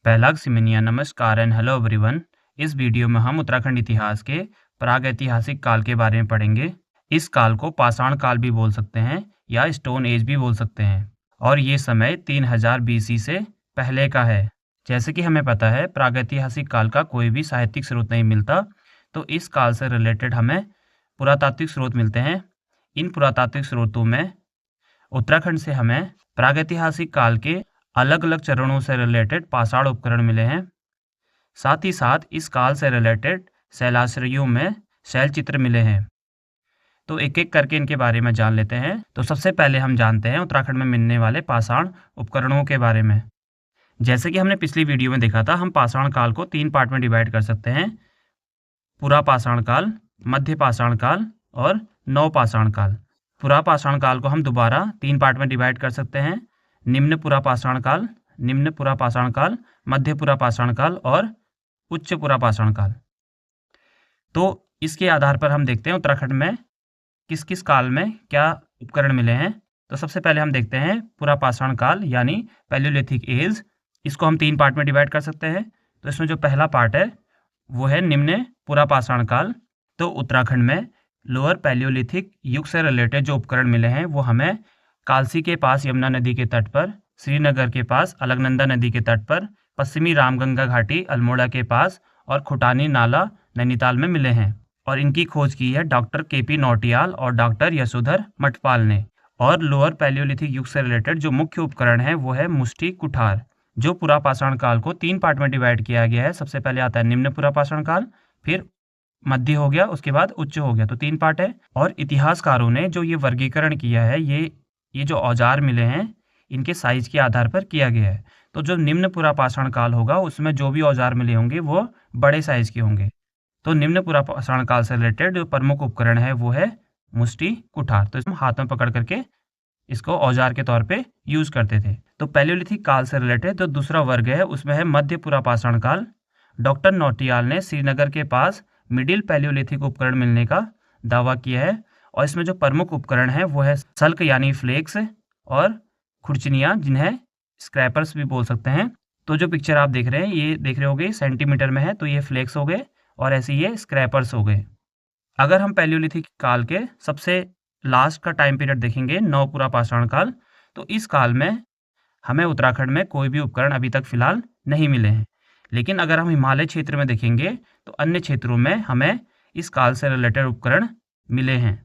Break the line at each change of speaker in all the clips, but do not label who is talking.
पहलाग सिमनिया नमस्कार and hello everyone. इस video में हम उत्तराखंड इतिहास के प्रागैतिहासिक काल के बारे में पढ़ेंगे। इस काल को पाषाण काल भी बोल सकते हैं या स्टोन एज भी बोल सकते हैं और ये समय 3000 बीसी से पहले का है। जैसे कि हमें पता है प्रागैतिहासिक काल का कोई भी साहित्यिक स्रोत नहीं मिलता, तो इस काल से रिलेटेड हमें पुरातात्विक स्रोत मिलते हैं। इन पुरातात्विक स्रोतों में उत्तराखंड से हमें प्रागैतिहासिक काल के अलग अलग चरणों से रिलेटेड पाषाण उपकरण मिले हैं। साथ ही साथ इस काल से रिलेटेड शैलाश्रयों में शैल चित्र मिले हैं। तो एक एक करके इनके बारे में जान लेते हैं। तो सबसे पहले हम जानते हैं उत्तराखंड में मिलने वाले पाषाण उपकरणों के बारे में। जैसे कि हमने पिछली वीडियो में देखा था, हम पाषाण काल को 3 पार्ट में डिवाइड कर सकते हैं: पुरा पाषाण काल, मध्य पाषाण काल और नव पाषाण काल। पुरा पाषाण काल को हम दोबारा 3 पार्ट में डिवाइड कर सकते हैं: निम्न पुरा पाषाण काल, निम्न पुरा पाषाण काल, मध्य पुरा पाषाण काल और उच्च पुरा पाषाण काल। तो इसके आधार पर हम देखते हैं उत्तराखंड में किस किस काल में क्या उपकरण मिले हैं। तो सबसे पहले हम देखते हैं पुरा पाषाण काल यानी पैलियोलिथिक एज। इसको हम 3 पार्ट में डिवाइड कर सकते हैं। तो इसमें जो पहला पार्ट है वो है निम्न पुरा पाषाण काल। तो उत्तराखंड में लोअर पैलियोलिथिक युग से रिलेटेड जो उपकरण मिले हैं वो हमें कालसी के पास यमुना नदी के तट पर, श्रीनगर के पास अलकनंदा नदी के तट पर, पश्चिमी रामगंगा घाटी अल्मोड़ा के पास और खुटानी नाला नैनीताल में मिले हैं। और इनकी खोज की है डॉक्टर केपी नौटियाल और डॉक्टर यशोधर मठपाल ने। और लोअर पैलियोलिथिक युग से रिलेटेड जो मुख्य उपकरण है वो है मुष्टि कुठार, जो पुरा पाषाण काल को 3 पार्ट में डिवाइड किया गया है। सबसे पहले आता है निम्न पुरा पाषाण काल, फिर मध्य हो गया, उसके बाद उच्च हो गया। तो 3 पार्ट है। और इतिहासकारों ने जो ये वर्गीकरण किया है, ये जो औजार मिले हैं इनके साइज के आधार पर किया गया है। तो जो निम्न पुरा पाषाण काल होगा उसमें जो भी औजार मिले होंगे वो बड़े साइज के होंगे। तो निम्न पुरा पाषाण काल से रिलेटेड जो प्रमुख उपकरण है वो है मुष्टि कुठार। तो इसमें हाथ में पकड़ करके इसको औजार के तौर पे यूज करते थे। तो पैलियोलिथिक काल से रिलेटेड जो दूसरा वर्ग है उसमें है मध्य पुरा पाषाण काल। डॉक्टर नौटियाल ने श्रीनगर के पास मिडिल पैलियोलिथिक उपकरण मिलने का दावा किया है। और इसमें जो प्रमुख उपकरण है वो है सल्क यानी फ्लेक्स और खुरचनियाँ, जिन्हें स्क्रैपर्स भी बोल सकते हैं। तो जो पिक्चर आप देख रहे हैं, ये देख रहे होगे सेंटीमीटर में है, तो ये फ्लेक्स हो गए और ऐसे ये स्क्रैपर्स हो गए। अगर हम पैलियोलिथिक काल के सबसे लास्ट का टाइम पीरियड देखेंगे, नवपुरा पाषाण काल, तो इस काल में हमें उत्तराखंड में कोई भी उपकरण अभी तक फिलहाल नहीं मिले हैं। लेकिन अगर हम हिमालय क्षेत्र में देखेंगे तो अन्य क्षेत्रों में हमें इस काल से रिलेटेड उपकरण मिले हैं।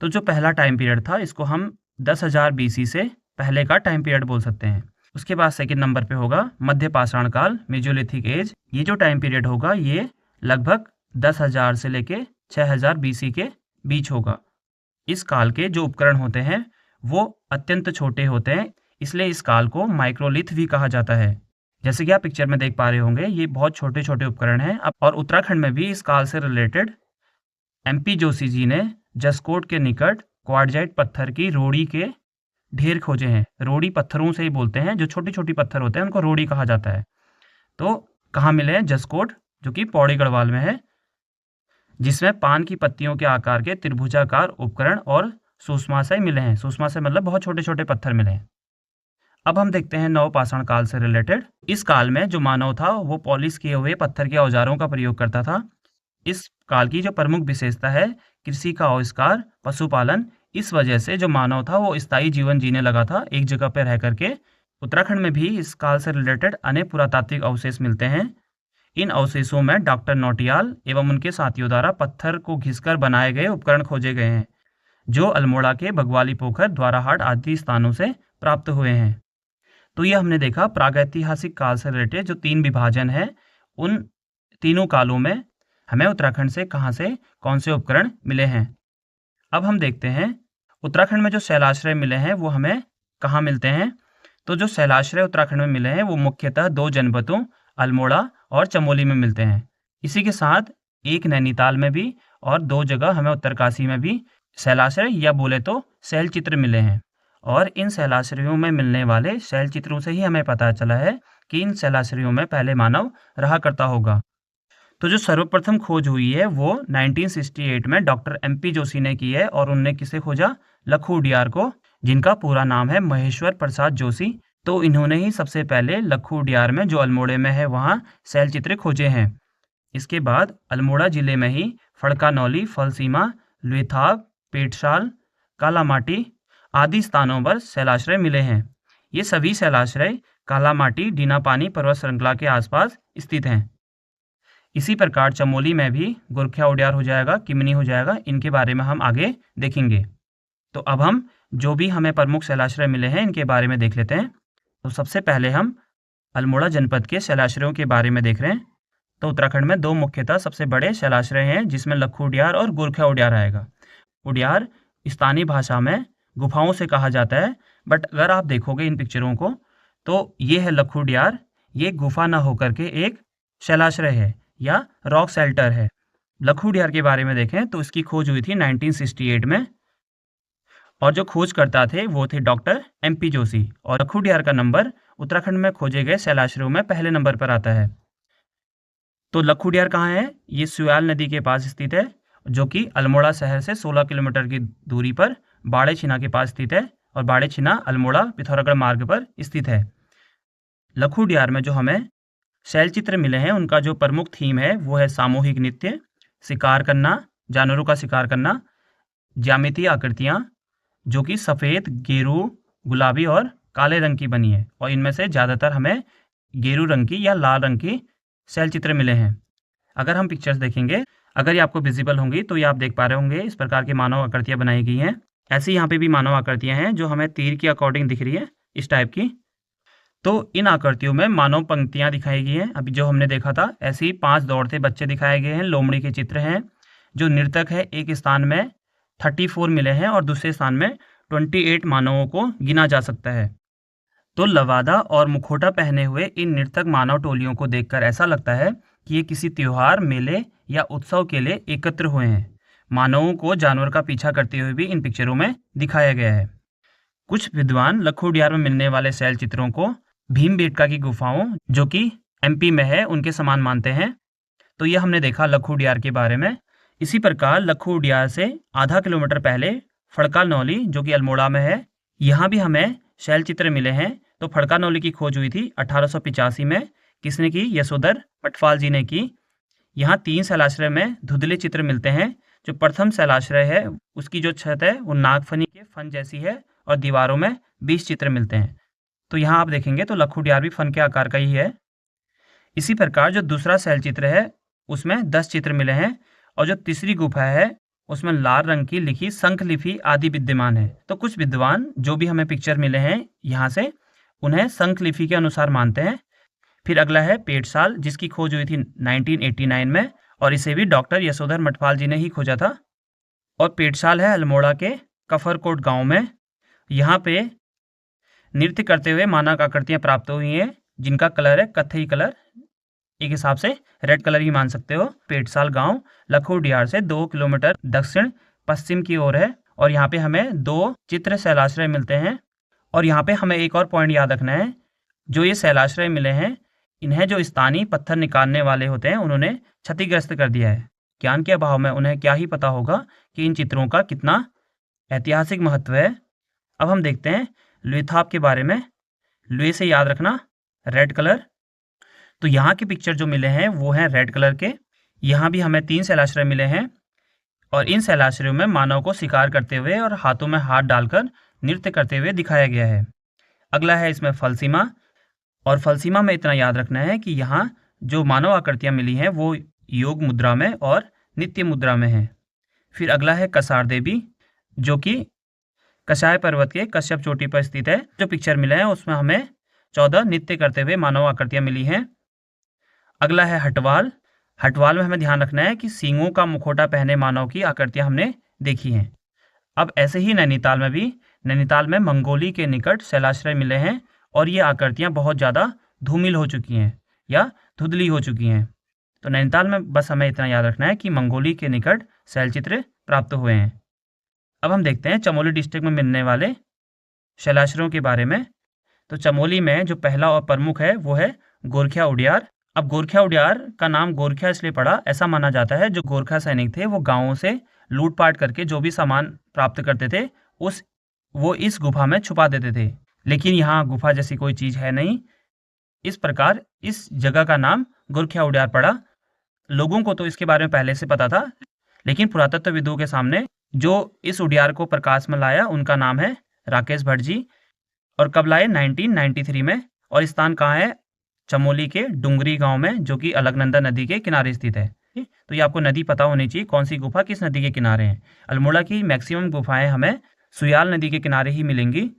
तो जो पहला टाइम पीरियड था इसको हम 10,000 बीसी से पहले का टाइम पीरियड बोल सकते हैं। उसके बाद सेकंड नंबर पे होगा मध्य पाषाण काल, मेसोलिथिक एज। ये जो टाइम पीरियड होगा ये लगभग 10,000 से लेके 6,000 बीसी के बीच होगा। इस काल के जो उपकरण होते हैं वो अत्यंत छोटे होते हैं, इसलिए इस काल को माइक्रोलिथ भी कहा जाता है। जैसे कि आप पिक्चर में देख पा रहे होंगे, ये बहुत छोटे छोटे उपकरण हैं। और उत्तराखंड में भी इस काल से रिलेटेड MP जोशी जी ने जसकोट के निकट क्वार्टजाइट पत्थर की रोड़ी के ढेर खोजे हैं। रोड़ी पत्थरों से ही बोलते हैं, जो छोटी छोटी पत्थर होते हैं उनको रोड़ी कहा जाता है। तो कहाँ मिले हैं? जसकोट, जो कि पौड़ी गढ़वाल में है, जिसमें पान की पत्तियों के आकार के त्रिभुजाकार उपकरण और सुषमाशय मिले हैं। सुषमाशय मतलब बहुत छोटे छोटे पत्थर मिले हैं। अब हम देखते हैं नव पाषाण काल से रिलेटेड। इस काल में जो मानव था वो पॉलिश किए हुए पत्थर के औजारों का प्रयोग करता था। इस काल की जो प्रमुख विशेषता है कृषि का आविष्कार, पशुपालन। इस वजह से जो मानव था वो स्थायी जीवन जीने लगा था एक जगह पर रह करके। उत्तराखंड में भी इस काल से रिलेटेड अनेक पुरातात्विक अवशेष मिलते हैं। इन अवशेषों में डॉक्टर नौटियाल एवं उनके साथियों द्वारा पत्थर को घिसकर बनाए गए उपकरण खोजे गए हैं, जो अल्मोड़ा के भगवाली पोखर, द्वाराहाट आदि स्थानों से प्राप्त हुए हैं। तो ये हमने देखा प्रागैतिहासिक काल से रिलेटेड जो 3 विभाजन है, उन तीनों कालों में हमें उत्तराखंड से कहाँ से कौन से उपकरण मिले हैं। अब हम देखते हैं उत्तराखंड में जो शैलाश्रय मिले हैं वो हमें कहाँ मिलते हैं। तो जो शैलाश्रय उत्तराखंड में मिले हैं वो मुख्यतः 2 जनपदों अल्मोड़ा और चमोली में मिलते हैं। इसी के साथ एक नैनीताल में भी और 2 जगह हमें उत्तरकाशी में भी शैलाश्रय या बोले तो शैल चित्र मिले हैं। और इन शैलाश्रयों में मिलने वाले शैल चित्रों से ही हमें पता चला है कि इन शैलाश्रयों में पहले मानव रहा करता होगा। तो जो सर्वप्रथम खोज हुई है वो 1968 में डॉक्टर MP जोशी ने की है। और उनने किसे खोजा? लखू उडियार को, जिनका पूरा नाम है महेश्वर प्रसाद जोशी, तो इन्होंने ही सबसे पहले लखू उडियार में जो अल्मोड़े में है वहाँ शैल चित्र खोजे हैं। इसके बाद अल्मोड़ा जिले में ही फड़कानौली, फलसीमा, लुएथाब, पेटशाल, कालामाटी आदि स्थानों पर शैलाश्रय मिले हैं। ये सभी शैलाश्रय कालामाटी डीनापानी पर्वत श्रृंखला के आसपास स्थित हैं। इसी प्रकार चमोली में भी गोरखिया उडियार हो जाएगा, किमनी हो जाएगा। इनके बारे में हम आगे देखेंगे। तो अब हम जो भी हमें प्रमुख शैलाश्रय मिले हैं इनके बारे में देख लेते हैं। तो सबसे पहले हम अल्मोड़ा जनपद के शैलाश्रयों के बारे में देख रहे हैं। तो उत्तराखंड में दो मुख्यतः सबसे बड़े शैलाश्रय हैं, जिसमें लखू उडियार और गोरखिया उडियार आएगा। उडियार स्थानीय भाषा में गुफाओं से कहा जाता है, बट अगर आप देखोगे इन पिक्चरों को तो ये है लखू उडियार। ये गुफा ना होकर के एक शैलाश्रय है या रॉक शेल्टर है। लखू उडियार के बारे में देखें तो इसकी खोज हुई थी 1968 में, और जो खोजकर्ता थे वो थे डॉक्टर MP जोशी। और लखू उडियार का नंबर उत्तराखंड में खोजे गए शैलाश्रयों में पहले नंबर पर आता है। तो लखू उडियार कहाँ है? ये सुयाल नदी के पास स्थित है, जो कि अल्मोड़ा शहर से 16 किलोमीटर की दूरी पर बाड़े छिना के पास स्थित है, और बाड़े छिना अल्मोड़ा पिथौरागढ़ मार्ग पर स्थित है। लखू उडियार में जो हमें शैल चित्र मिले हैं उनका जो प्रमुख थीम है वो है सामूहिक नृत्य, शिकार करना, जानवरों का शिकार करना, ज्यामितीय आकृतियाँ जो कि सफ़ेद, गेरू, गुलाबी और काले रंग की बनी है, और इनमें से ज़्यादातर हमें गेरू रंग की या लाल रंग की शैल चित्र मिले हैं। अगर हम पिक्चर्स देखेंगे, अगर ये आपको विजिबल होंगी तो ये आप देख पा रहे होंगे इस प्रकार की मानव आकृतियाँ बनाई गई हैं। ऐसी यहाँ पे भी मानव आकृतियाँ हैं जो हमें तीर की अकॉर्डिंग दिख रही है, इस टाइप की। तो इन आकृतियों में मानव पंक्तियाँ दिखाई गई हैं। अभी जो हमने देखा था ऐसे ही 5 दौड़ते बच्चे दिखाए गए हैं, लोमड़ी के चित्र हैं। जो नर्तक है एक स्थान में 34 मिले हैं और दूसरे स्थान में 28 मानवों को गिना जा सकता है। तो लवादा और मुखौटा पहने हुए इन नर्तक मानव टोलियों को देखकर ऐसा लगता है कि ये किसी त्योहार, मेले या उत्सव के लिए एकत्र हुए हैं। मानवों को जानवर का पीछा करते हुए भी इन पिक्चरों में दिखाया गया है। कुछ विद्वान लखू उडियार में मिलने वाले शैल चित्रों को भीमबेटका की गुफाओं जो कि MP में है उनके समान मानते हैं। तो ये हमने देखा लखू उडियार के बारे में। इसी प्रकार लखू उडियार से आधा किलोमीटर पहले फड़कानौली जो कि अल्मोड़ा में है, यहाँ भी हमें शैल चित्र मिले हैं। तो फड़कानौली की खोज हुई थी 1885 में। किसने की? यशोधर मटवाल जी ने की। यहाँ 3 शैलाश्रय में धुंधले चित्र मिलते हैं। जो प्रथम शैलाश्रय है उसकी जो छत है वो नागफनी के फन जैसी है, और दीवारों में 20 चित्र मिलते हैं। तो यहाँ आप देखेंगे तो लखू उडियार भी फन के आकार का ही है। इसी प्रकार जो दूसरा शैल चित्र है उसमें 10 चित्र मिले हैं, और जो तीसरी गुफा है उसमें लाल रंग की लिखी शंख लिपि आदि विद्यमान है। तो कुछ विद्वान जो भी हमें पिक्चर मिले हैं यहाँ से उन्हें शंख लिपि के अनुसार मानते हैं। फिर अगला है पेटशाल, जिसकी खोज हुई थी 1989 में, और इसे भी डॉक्टर यशोधर मटवाल जी ने ही खोजा था। और पेटशाल है अल्मोड़ा के कफरकोट गांव में। यहाँ पे नृत्य करते हुए मानव आकृतियाँ प्राप्त हुई हैं, जिनका कलर है कत्थई कलर। एक हिसाब से रेड कलर ही मान सकते हो। पेटशाल गांव लखू उडियार से 2 किलोमीटर दक्षिण पश्चिम की ओर है, और यहाँ पे हमें 2 चित्र शैलाश्रय मिलते हैं। और यहाँ पे हमें एक और पॉइंट याद रखना है, जो ये शैलाश्रय मिले हैं इन्हें जो स्थानीय पत्थर निकालने वाले होते हैं उन्होंने क्षतिग्रस्त कर दिया है। ज्ञान के अभाव में उन्हें क्या ही पता होगा कि इन चित्रों का कितना ऐतिहासिक महत्व है। अब हम देखते हैं लुएथाब के बारे में। लुए से याद रखना रेड कलर। तो यहाँ के पिक्चर जो मिले हैं वो हैं रेड कलर के। यहाँ भी हमें 3 शैलाश्रय मिले हैं, और इन शैलाश्रयों में मानव को शिकार करते हुए और हाथों में हाथ डालकर नृत्य करते हुए दिखाया गया है। अगला है इसमें फलसीमा, और फलसीमा में इतना याद रखना है कि यहाँ जो मानव आकृतियाँ मिली हैं वो योग मुद्रा में और नित्य मुद्रा में हैं। फिर अगला है कसार देवी, जो कि कसाय पर्वत के कश्यप चोटी पर स्थित है। जो पिक्चर मिले हैं उसमें हमें 14 नृत्य करते हुए मानव आकृतियाँ मिली हैं। अगला है हटवाल। हटवाल में हमें ध्यान रखना है कि सींगों का मुखौटा पहने मानव की आकृतियाँ हमने देखी हैं। अब ऐसे ही नैनीताल में मंगोली के निकट शैलाश्रय मिले हैं, और ये आकृतियाँ बहुत ज़्यादा धूमिल हो चुकी हैं या धुंधली हो चुकी हैं। तो नैनीताल में बस हमें इतना याद रखना है कि मंगोली के निकट शैल चित्र प्राप्त हुए हैं। अब हम देखते हैं चमोली डिस्ट्रिक्ट में मिलने वाले शैलाश्रयों के बारे में। तो चमोली में जो पहला और प्रमुख है वो है गोरखिया उडियार। अब गोरखिया उडियार का नाम गोरखिया इसलिए पड़ा, ऐसा माना जाता है जो गोरखा सैनिक थे वो गाँवों से लूटपाट करके जो भी सामान प्राप्त करते थे वो इस गुफा में छुपा देते थे। लेकिन यहाँ गुफा जैसी कोई चीज़ है नहीं। इस प्रकार इस जगह का नाम गोरखिया उडियार पड़ा। लोगों को तो इसके बारे में पहले से पता था, लेकिन पुरातत्वविदों के सामने जो इस उडियार को प्रकाश में लाया उनका नाम है राकेश भट्ट जी। और कब लाए? 1993 में। और स्थान कहाँ है? चमोली के डुंगरी गांव में, जो कि अलकनंदा नदी के किनारे स्थित है। तो ये आपको नदी पता होनी चाहिए, कौन सी गुफा किस नदी के किनारे है। अल्मोड़ा की मैक्सिमम गुफाएं हमें सुयाल नदी के किनारे ही मिलेंगी।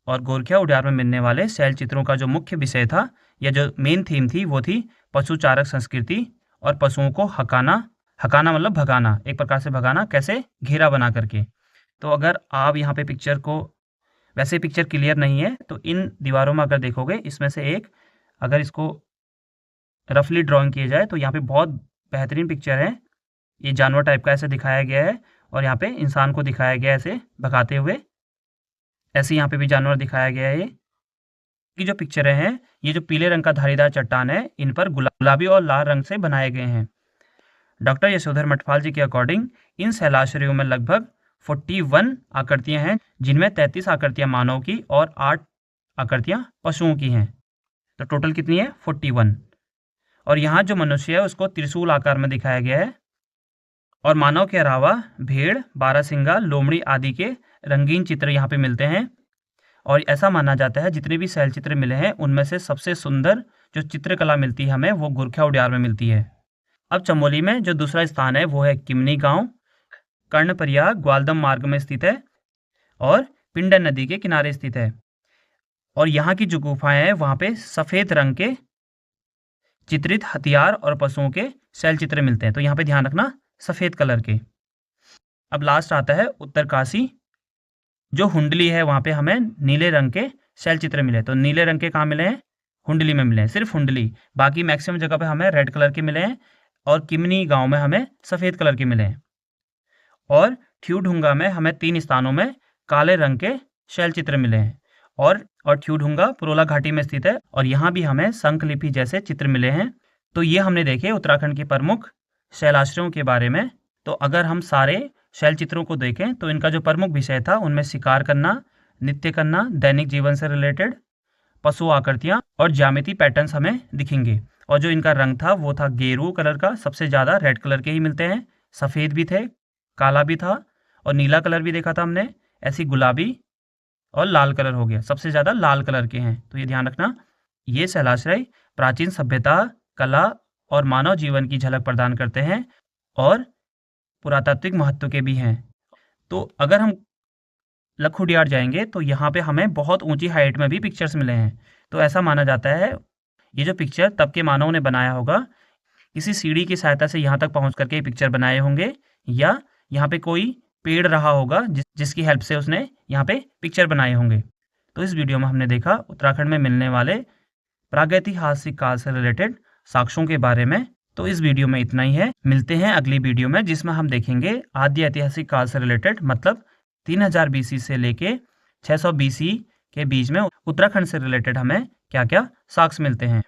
और गोरखिया उडियार में मिलने वाले शैल चित्रों का जो मुख्य विषय था या जो मेन थीम थी वो थी पशुचारक संस्कृति और पशुओं को हकाना। हकाना मतलब भगाना, एक प्रकार से भगाना। कैसे? घेरा बना करके। तो अगर आप यहाँ पे पिक्चर को, वैसे पिक्चर क्लियर नहीं है, तो इन दीवारों में अगर देखोगे, इसमें से एक अगर इसको रफली ड्राइंग किया जाए तो यहाँ पे बहुत बेहतरीन पिक्चर है। ये जानवर टाइप का ऐसे दिखाया गया है और यहाँ पे इंसान को दिखाया गया है ऐसे भगाते हुए। ऐसे यहाँ पे भी जानवर दिखाया गया है। की जो पिक्चरें हैं, ये जो पीले रंग का धारीदार चट्टान है, इन पर गुलाबी और लाल रंग से बनाए गए हैं। डॉक्टर यशोधर मठपाल जी के अकॉर्डिंग इन शैलाश्रयों में लगभग 41 आकृतियां हैं, जिनमें 33 आकृतियां मानव की और 8 आकृतियां पशुओं की हैं। तो टोटल कितनी है? 41। और यहाँ जो मनुष्य है उसको त्रिशूल आकार में दिखाया गया है। और मानव के अलावा भेड़, बारहसिंगा, लोमड़ी आदि के रंगीन चित्र यहाँ पे मिलते हैं। और ऐसा माना जाता है जितने भी शैल चित्र मिले हैं उनमें से सबसे सुंदर जो चित्रकला मिलती है हमें वो गोरखिया उडियार में मिलती है। अब चमोली में जो दूसरा स्थान है वो है किमनी गांव, कर्णप्रयाग ग्वालदम मार्ग में स्थित है और पिंडन नदी के किनारे स्थित है। और यहाँ की जो गुफाएं हैं वहाँ पे सफ़ेद रंग के चित्रित हथियार और पशुओं के शैल चित्र मिलते हैं। तो यहाँ पे ध्यान रखना, सफ़ेद कलर के। अब लास्ट आता है उत्तरकाशी। जो हुंडली है वहाँ पे हमें नीले रंग के शैल चित्र मिले। तो नीले रंग के कहाँ मिले हैं? हुंडली में मिले हैं, सिर्फ हुंडली। बाकी मैक्सिमम जगह पे हमें रेड कलर के मिले हैं और किमनी गांव में हमें सफ़ेद कलर के मिले हैं। और ठ्यूढुंगा में हमें 3 स्थानों में काले रंग के शैल चित्र मिले हैं। और ठ्यूढुंगा पुरोला घाटी में स्थित है और यहाँ भी हमें शंखलिपि जैसे चित्र मिले हैं। तो ये हमने देखे उत्तराखंड के प्रमुख शैलाश्रयों के बारे में। तो अगर हम सारे शैल चित्रों को देखें तो इनका जो प्रमुख विषय था उनमें शिकार करना, नृत्य करना, दैनिक जीवन से रिलेटेड, पशु आकृतियाँ और ज्यामिति पैटर्न्स हमें दिखेंगे। और जो इनका रंग था वो था गेरू कलर का, सबसे ज़्यादा रेड कलर के ही मिलते हैं। सफ़ेद भी थे, काला भी था और नीला कलर भी देखा था हमने। ऐसी गुलाबी और लाल कलर हो गया, सबसे ज़्यादा लाल कलर के हैं। तो ये ध्यान रखना, ये शैलाश्रय प्राचीन सभ्यता, कला और मानव जीवन की झलक प्रदान करते हैं और पुरातात्विक महत्व के भी हैं। तो अगर हम लखोटियार उडियार जाएंगे तो यहाँ पे हमें बहुत ऊंची हाइट में भी पिक्चर्स मिले हैं। तो ऐसा माना जाता है ये जो पिक्चर तब के मानव ने बनाया होगा, किसी सीढ़ी की सहायता से यहाँ तक पहुँच करके पिक्चर बनाए होंगे, या यहाँ पे कोई पेड़ रहा होगा जिसकी हेल्प से उसने यहाँ पे पिक्चर बनाए होंगे। तो इस वीडियो में हमने देखा उत्तराखंड में मिलने वाले प्रागैतिहासिक काल से रिलेटेड साक्ष्यों के बारे में। तो इस वीडियो में इतना ही है। मिलते हैं अगली वीडियो में जिसमें हम देखेंगे आदि ऐतिहासिक काल से रिलेटेड, मतलब 3000 BC से लेके 600 BC के बीच में उत्तराखंड से रिलेटेड हमें क्या क्या साक्ष्य मिलते हैं।